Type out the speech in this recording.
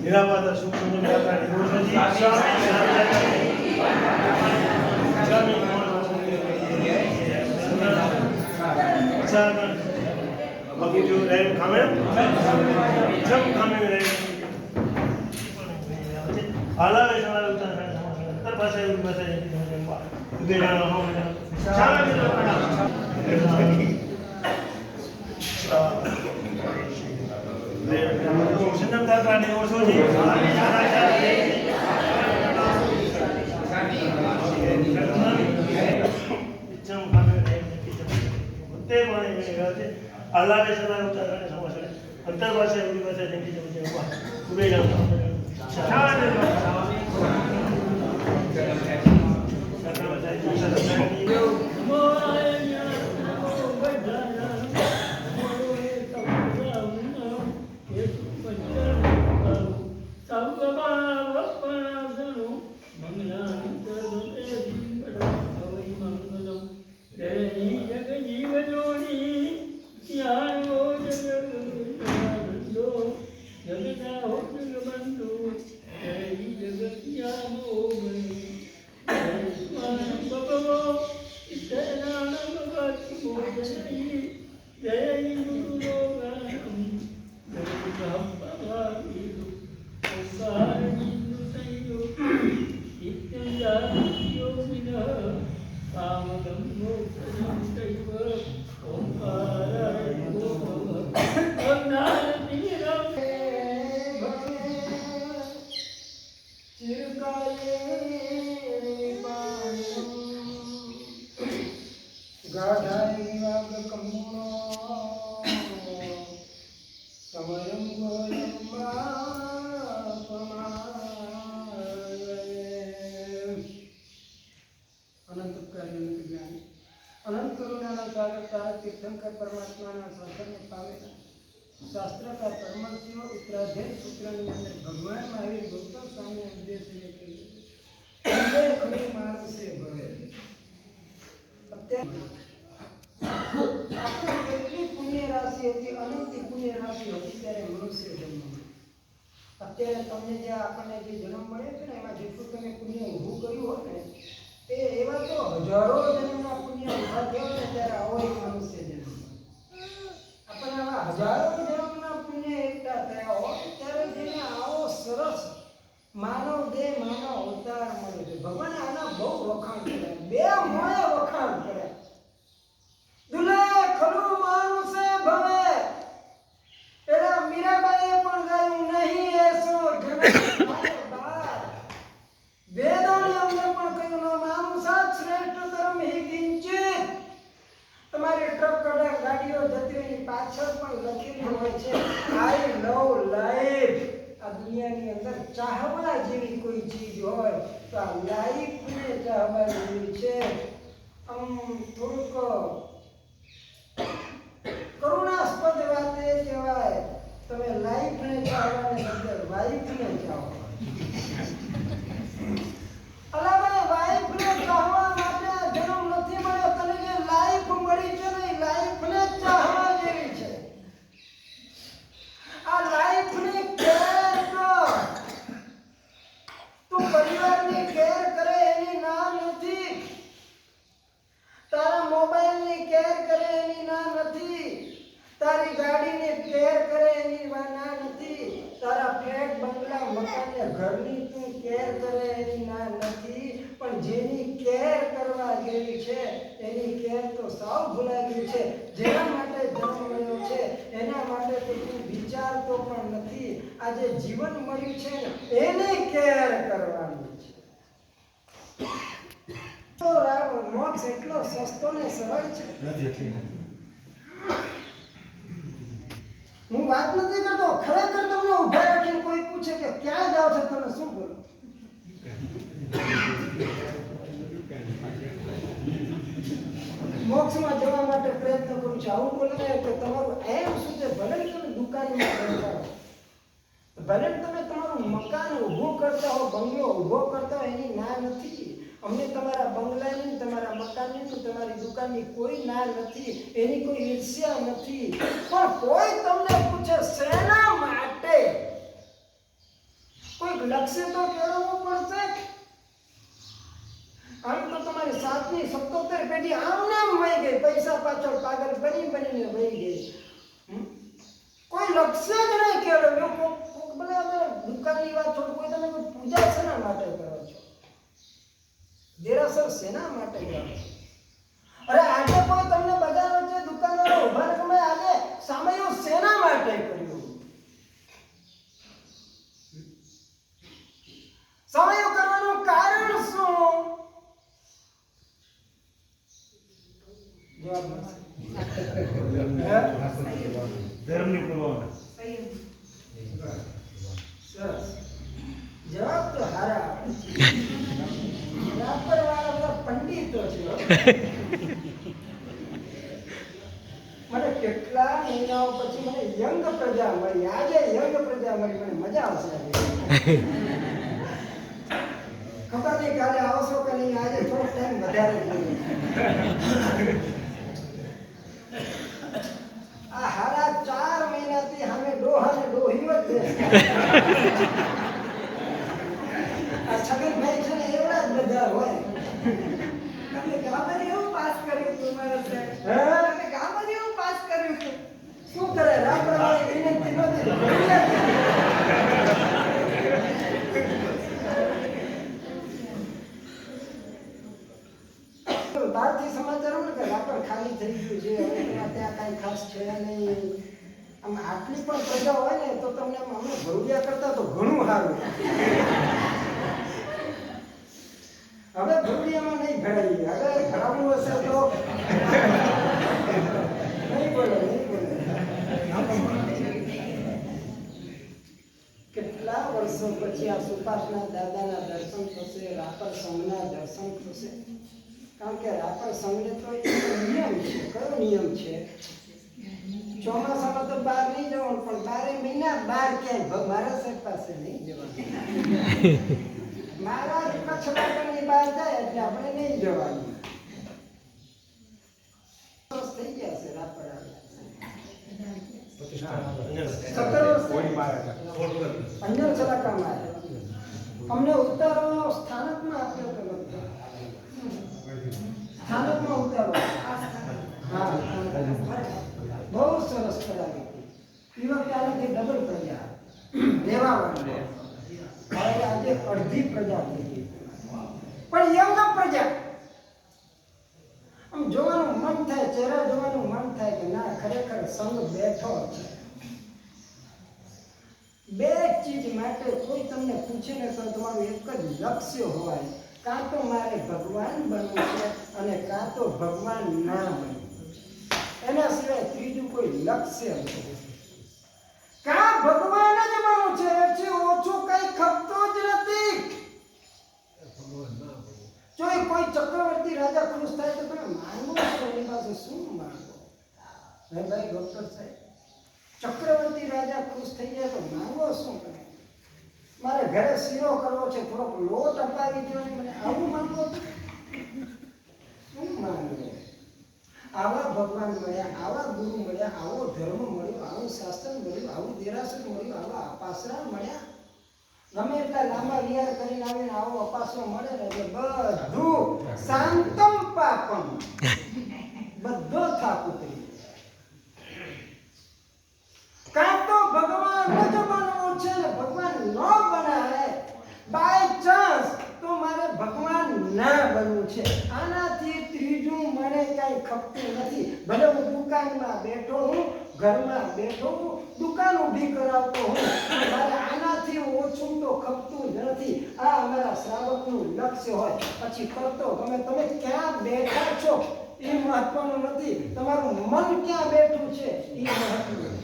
નિરાપાતા સુખ સુંદર યાત્રા નિરોધજી સ્વામી બાકી જો રેમ ખામે જમ ખામે રેમ હાલાવે સવાલ ઉતાર તર પાસે ઉડી પાસે ઉદે જાણો હો ચાલા કે સંદમ દાતા ને ઓછોજી Allah ke sana utara sama saya. Antar bahasa Urdu bahasa yang kita baca. Udah jangan. तीर्थंकर परमात्मा शासन पावेला शास्त्रकार परमर्षियों उत्तराधीन सूत्र अंदर भगवान महावीर गौतम स्वामी उपदेश खड़ी मार्ग से भवे કેટલી પુણ્ય રાશિ હતી અનંત પુણ્ય રાશિ હતી ત્યારે મનુષ્ય જન્મ અત્યારે તમને જે આપણને જે જન્મ મળે છે ને એમાં જેટલું તમે પુણ્ય ઊભું કર્યું હોય ને એ એવા તો હજારો જન્મના પુણ્ય ઊભા થયો ને ત્યારે આવો એક મનુષ્ય જન્મ આપણને આવા હજારો જન્મના પુણ્ય એકઠા થયા હોય ત્યારે જેને આવો સરસ માનવ દેહ માનવ અવતાર મળે છે ભગવાને આના બહુ વખાણ કર્યા બે મોએ વખાણ કર્યા દુલે ખરું માનુષે ભવે પેલા મીરાબાઈએ પણ ગાયું નહીં એસો જન્મ બાર વેદોની અંદર પણ કહ્યું ન માનુષા શ્રેષ્ઠ ધર્મ હી કિંચિત તમારી ટ્રક ગાડીઓ જતી એની પાછળ પણ લખેલું હોય છે આઈ લવ લાઈફ આ દુનિયાની અંદર ચાહવા જેવી કોઈ ચીજ હોય તો આ લાઈફને ચાહવા જેવી છે થોડુંક કરુણાસ્પદ વાત એ કહેવાય તમે લાઈફને ચાહવાને બદલે વાઈફને ચાહો અલાભાઈ વાઈફને ચાહવા માટે જન્મ નથી મળ્યો તને જે લાઈફ મળી છે ને લાઈફને ચાહવા જેવી છે આ લાઈફની કેર કર તું પરિવારની કેર કરે એની નામ નથી તારા મોબાઈલની કેર કરે એની ના નથી તારી ગાડીની કેર કરે એની ના નથી તારા ફ્લેટ બંગલા મકાન ઘરની તું કેર કરે એની ના નથી પણ જેની કેર કરવા જેવી છે એની કેર તો સાવ ભૂલાઈ ગઈ છે જેના માટે જન્મ મળ્યો છે એના માટે તો તું વિચારતો પણ નથી આજે જીવન મળ્યું છે ને એની કેર કરવાની છે મોક્ષ એટલો સસ્તો ને સરળ છે હું વાત નથી કરતો ખરેખર તમને ઉભા રાખીને કોઈ પૂછે કે ક્યાં જાઓ છો તમે શું બોલો મોક્ષમાં જવા માટે પ્રયત્ન કરું છું આવું બોલે કે તમારું એમ શું છે ભલે તમે દુકાનમાં રહેતા હો ભલે તમે તમારું મકાન ઊભું કરતા હો બંગલો ઊભો કરતા હો એની ના નથી અમને તમારા બંગલાની તમારા મકાનની તમારી દુકાનની કોઈ ના નથી એની કોઈ ઈર્ષ્યા નથી પણ કોઈ તમને પૂછે શેના માટે લક્ષ્ય તો કેળવવું પડશે. આમ તો તમારી 7ની 77 પેઢી આમ નામ વહી ગઈ, પૈસા પાછળ પાગલ બનીને વહી ગઈ. કોઈ લક્ષ્ય જ નહીં કેળવ્યું. કોક ભલે અમે દુકાનની વાત છોડ, કોઈ તમે કોઈ પૂજા શેના માટે કરો છો? દેરાસર શેના માટે કરો છો? અરે આજે કોઈ તમને બજાર વચ્ચે દુકાનવાળો ઉભા ને તમે આજે સામયું શેના માટે કર્યું? સામયું કરવાનું કારણ શું? જવાબ મળશે. ધર્મની પૂર્વના સરસ જવાબ તો હારા આપે છે. રાપર વાળા બધા પંડિતો છે. મને કેટલા મહિનાઓ પછી મને યંગ પ્રજા મળી. આજે યંગ પ્રજા મળી, મને મજા આવશે. ખબર નહીં કાલે આવશો કે નહીં. આજે થોડો ટાઈમ વધારે જોઈએ. આ હારા 4 મહિનાથી અમે ડોહાને ડોહીઓ જ છે. આ છગનભાઈ છે ને એવડા જ બધા હોય. તમે ગામમાં એવું પાસ કર્યું હતું મારા સાહેબ. હે? તમે ગામમાં એવું પાસ કર્યું હતું. શું કરે? રાપર વાળી વિનંતી નહોતી. બહારથી સમાચાર મળે કે રાપર ખાલી થઈ ગયું છે, હવે ત્યાં કાંઈ ખાસ છે નહીં. આમ આટલી પણ પ્રજા હોય ને તો તમને અમને ભરૂડિયા કરતા તો ઘણું સારું. હવે ભરૂડિયામાં નહીં ભરાઈએ. હવે ભરાવવું હશે તો નહીં બોલે. કેટલા વર્ષો પછી આ સુભાષના દાદાના દર્શન થશે, રાપર સંઘના દર્શન થશે. કારણ કે રાપર સંઘને તો એક નિયમ છે. કયો નિયમ છે? ચોમાસામાં તો બહાર નહીં જવાનું, પણ 12 મહિના બહાર ક્યાંય મારા સાહેબ પાસે નહીં જવાનું. મારા કચ્છ વાળાની બહાર જાય એટલે આપણે નહીં જવાનું. વર્ષ થઈ ગયા છે રાપર આવ્યા. 17 વર્ષ અંજન સલાકામાં આવ્યા. અમને ઉતારો સ્થાનકમાં આપ્યો હતો. સ્થાનકમાં ઉતારો. હા, બહુ સરસ કરાવી. એ વખતે આનાથી ડબલ પ્રજા રહેવાવાળી. હવે આજે અડધી પ્રજા થઈ ગઈ. પણ યંગ પ્રજા આમ જોવાનું મન થાય, ચહેરા જોવાનું મન થાય કે ના ખરેખર સંઘ બેઠો છે. બે ચીજ માટે કોઈ તમને પૂછે ને તો તમારું એક જ લક્ષ્ય હોય, કાં તો મારે ભગવાન બનવું છે અને કાં તો ભગવાન ના બનવું. એના સિવાય ત્રીજું કોઈ લક્ષ્ય નથી. કાં ભગવાન જ બનવું છે, એથી ઓછું કઈ ખપતો જ નથી. જો કોઈ ચક્રવર્તી રાજા ખુશ થાય તો તમે માંગો છો એની પાસે શું માંગો? હે ભાઈ ડોક્ટર સાહેબ, ચક્રવર્તી રાજા ખુશ થઈ જાય તો માંગો શું? તમે મારે ઘરે શીરો કરવો છે, થોડોક લોટ અપાવી દો ને, મને આવું માંગો છો? શું માંગો? આવા ભગવાન મળ્યા, આવા ગુરુ મળ્યા, આવો ધર્મ મળ્યો, આવું શાસ્ત્ર મળ્યું, આવું દેરાસર મળ્યું, આવા અપાસરા મળ્યા. ગમે એટલા લાંબા વિહાર કરીને આવીને આવો અપાસરો મળે ને એટલે બધું શાંતમ પાપમ, બધો થાક ઉતરી. કાં તો ભગવાન જ બનવું છે ને ભગવાન ન બનાવે બાય ચાન્સ તો મારે ભગવાન ના બનવું છે. આનાથી ત્રીજું મને કાંઈ ખપતું નથી. ભલે હું દુકાનમાં બેઠો હું, ઘરમાં બેઠો હું, દુકાન ઊભી કરાવતો હું, મારે આનાથી ઓછું તો ખપતું જ નથી. આ અમારા શ્રાવકનું લક્ષ્ય હોય. પછી કરતો ગમે તમે ક્યાં બેઠા છો એ મહત્વનું નથી, તમારું મન ક્યાં બેઠું છે એ મહત્વનું.